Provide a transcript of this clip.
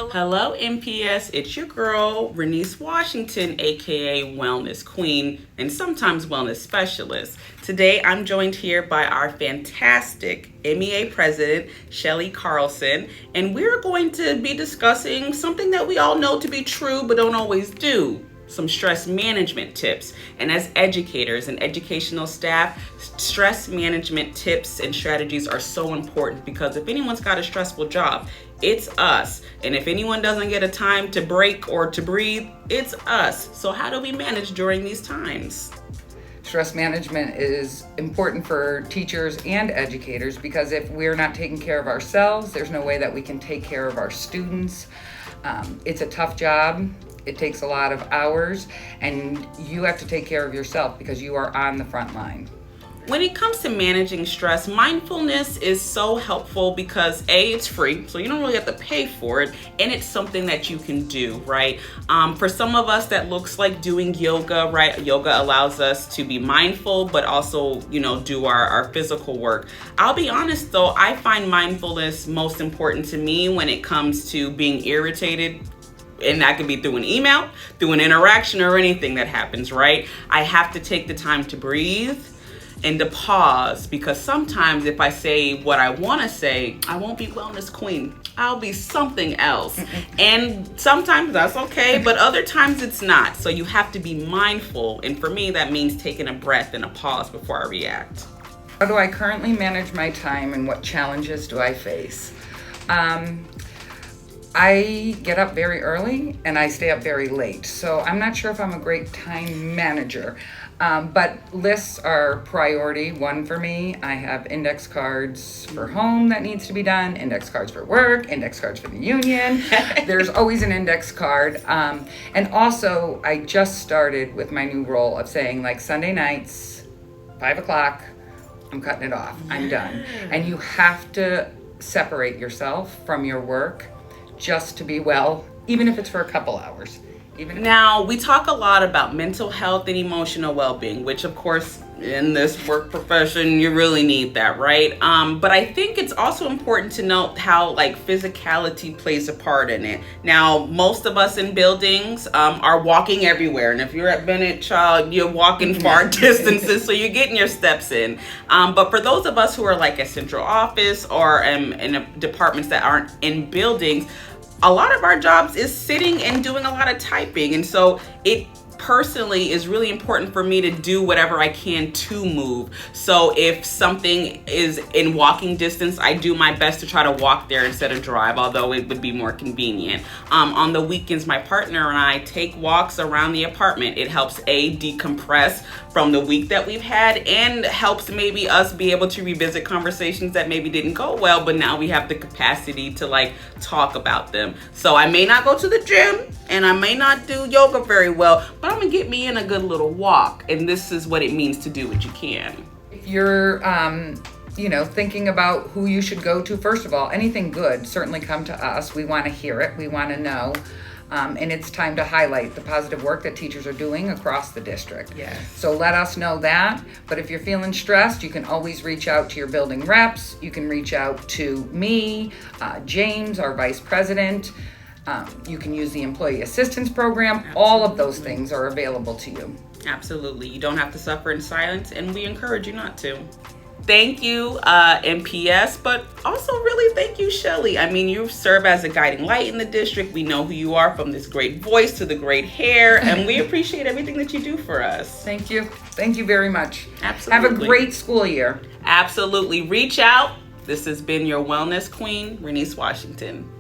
Hello, MPS. It's your girl, Renise Washington, aka Wellness Queen, and sometimes Wellness Specialist. Today, I'm joined here by our fantastic MEA President, Shelley Carlson, and we're going to be discussing something that we all know to be true but don't always do. Some stress management tips. And as educators and educational staff, stress management tips and strategies are so important because if anyone's got a stressful job, it's us. And if anyone doesn't get a time to break or to breathe, it's us. So how do we manage during these times? Stress management is important for teachers and educators because if we're not taking care of ourselves, there's no way that we can take care of our students. It's a tough job. It takes a lot of hours, and you have to take care of yourself because you are on the front line. When it comes to managing stress, mindfulness is so helpful because A, it's free, so you don't really have to pay for it, and it's something that you can do, right? For some of us, that looks like doing yoga, right? Yoga allows us to be mindful, but also, do our physical work. I'll be honest though, I find mindfulness most important to me when it comes to being irritated. And that could be through an email, through an interaction, or anything that happens, right? I have to take the time to breathe and to pause because sometimes if I say what I want to say, I won't be Wellness Queen. I'll be something else. And sometimes that's okay, but other times it's not. So you have to be mindful. And for me, that means taking a breath and a pause before I react. How do I currently manage my time and what challenges do I face? I get up very early and I stay up very late. So I'm not sure if I'm a great time manager. But lists are priority one for me. I have index cards for home that needs to be done, index cards for work, index cards for the union. There's always an index card. And also, I just started with my new role of saying like Sunday nights, 5 o'clock, I'm cutting it off. I'm done. And you have to separate yourself from your work just to be well, even if it's for a couple hours. Now, we talk a lot about mental health and emotional well-being, which of course, in this work profession, you really need that, right? But I think it's also important to note how physicality plays a part in it. Now, most of us in buildings are walking everywhere. And if you're at Bennett, child, you're walking far distances, so you're getting your steps in. But for those of us who are like a central office or in departments that aren't in buildings, a lot of our jobs is sitting and doing a lot of typing. And so it personally is really important for me to do whatever I can to move. So if something is in walking distance, I do my best to try to walk there instead of drive, although it would be more convenient. On the weekends, my partner and I take walks around the apartment. It helps decompress from the week that we've had and helps maybe us be able to revisit conversations that maybe didn't go well, but now we have the capacity to talk about them. So I may not go to the gym and I may not do yoga very well, but I'm gonna get me in a good little walk. And this is what it means to do what you can. If you're, thinking about who you should go to, first of all, anything good, certainly come to us. We want to hear it. We want to know. And it's time to highlight the positive work that teachers are doing across the district. Yes. So let us know that. But if you're feeling stressed, you can always reach out to your building reps. You can reach out to me, James, our vice president. You can use the employee assistance program. Absolutely. All of those things are available to you. Absolutely. You don't have to suffer in silence, and we encourage you not to. Thank you, MPS, but also really thank you, Shelley. I mean, you serve as a guiding light in the district. We know who you are, from this great voice to the great hair, and we appreciate everything that you do for us. Thank you. Thank you very much. Absolutely. Have a great school year. Absolutely. Reach out. This has been your Wellness Queen, Renise Washington.